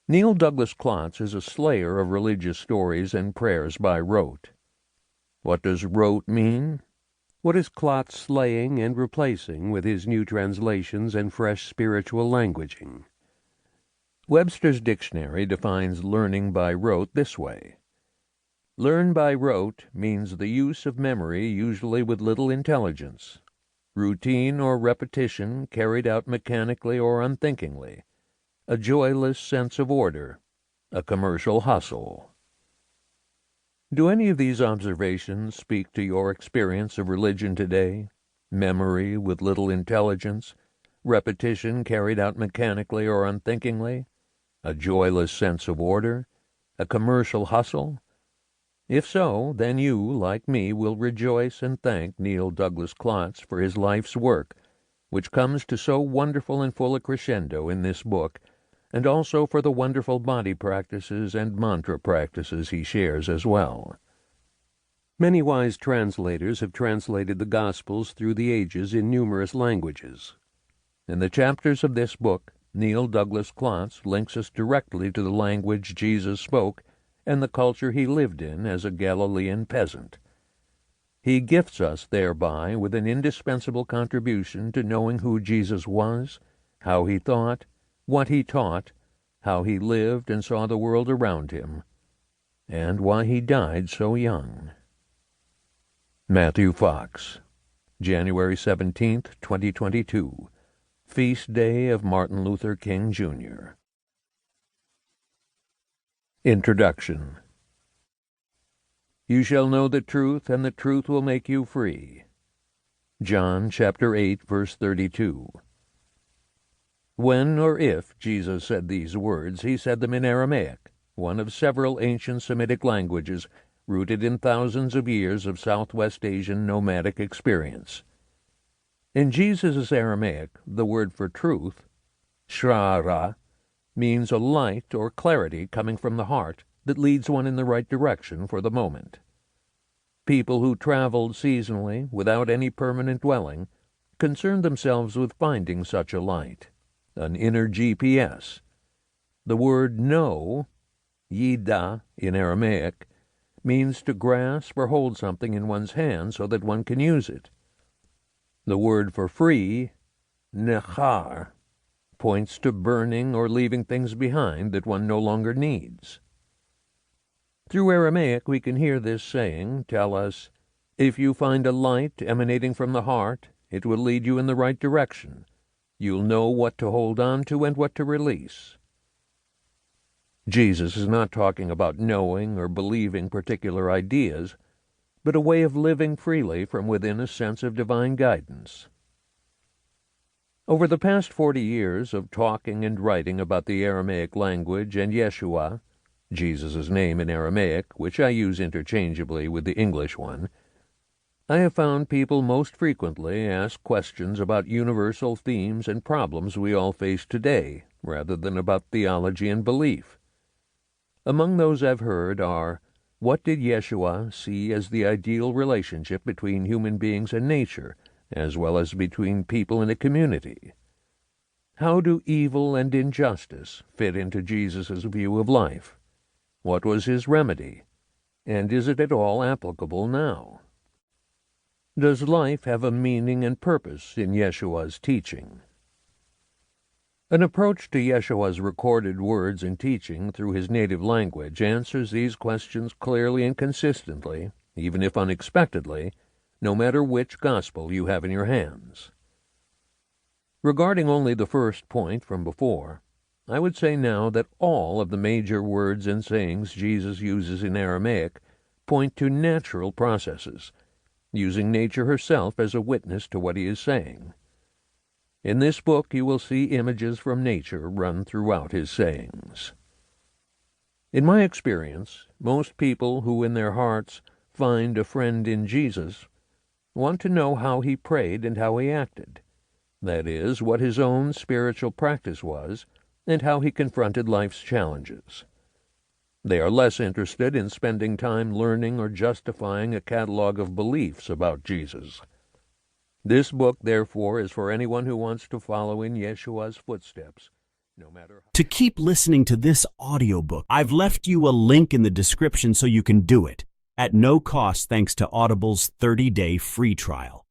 Neil Douglas-Klotz is a slayer of religious stories and prayers by rote. What does rote mean? What is Klotz slaying and replacing with his new translations and fresh spiritual languaging? Webster's dictionary defines learning by rote this way. Learn by rote means the use of memory usually with little intelligence, routine or repetition carried out mechanically or unthinkingly, a joyless sense of order, a commercial hustle. Do any of these observations speak to your experience of religion today? Memory with little intelligence, repetition carried out mechanically or unthinkingly, a joyless sense of order, a commercial hustle? If so, then you, like me, will rejoice and thank Neil Douglas-Klotz for his life's work, which comes to so wonderful and full a crescendo in this book, and also for the wonderful body practices and mantra practices he shares as well. Many wise translators have translated the Gospels through the ages in numerous languages. In the chapters of this book, Neil Douglas-Klotz links us directly to the language Jesus spoke and the culture he lived in as a Galilean peasant. He gifts us thereby with an indispensable contribution to knowing who Jesus was, how he thought, what he taught, how he lived and saw the world around him, and why he died so young. Matthew Fox, January 17th, 2022, Feast Day of Martin Luther King, Jr. Introduction. You shall know the truth, and the truth will make you free. John chapter 8, verse 32. When or if Jesus said these words, he said them in Aramaic, one of several ancient Semitic languages rooted in thousands of years of Southwest Asian nomadic experience. In Jesus' Aramaic, the word for truth, shrara, means a light or clarity coming from the heart that leads one in the right direction for the moment. People who traveled seasonally without any permanent dwelling concerned themselves with finding such a light, an inner GPS. The word know, yida in Aramaic, means to grasp or hold something in one's hand so that one can use it. The word for free, nechar, points to burning or leaving things behind that one no longer needs. Through Aramaic we can hear this saying tell us, if you find a light emanating from the heart, it will lead you in the right direction. You'll know what to hold on to and what to release. Jesus is not talking about knowing or believing particular ideas, but a way of living freely from within a sense of divine guidance. Over the past 40 years of talking and writing about the Aramaic language and Yeshua, Jesus' name in Aramaic, which I use interchangeably with the English one, I have found people most frequently ask questions about universal themes and problems we all face today, rather than about theology and belief. Among those I've heard are, what did Yeshua see as the ideal relationship between human beings and nature, as well as between people in a community? How do evil and injustice fit into Jesus' view of life? What was his remedy? And is it at all applicable now? Does life have a meaning and purpose in Yeshua's teaching? An approach to Yeshua's recorded words and teaching through his native language answers these questions clearly and consistently, even if unexpectedly, no matter which gospel you have in your hands. Regarding only the first point from before, I would say now that all of the major words and sayings Jesus uses in Aramaic point to natural processes, using nature herself as a witness to what he is saying. In this book you will see images from nature run throughout his sayings. In my experience, most people who in their hearts find a friend in Jesus want to know how he prayed and how he acted, that is, what his own spiritual practice was, and how he confronted life's challenges. They are less interested in spending time learning or justifying a catalog of beliefs about Jesus. This book, therefore, is for anyone who wants to follow in Yeshua's footsteps no matter how. To keep listening to this audiobook, I've left you a link in the description so you can do it, at no cost thanks to Audible's 30-day free trial.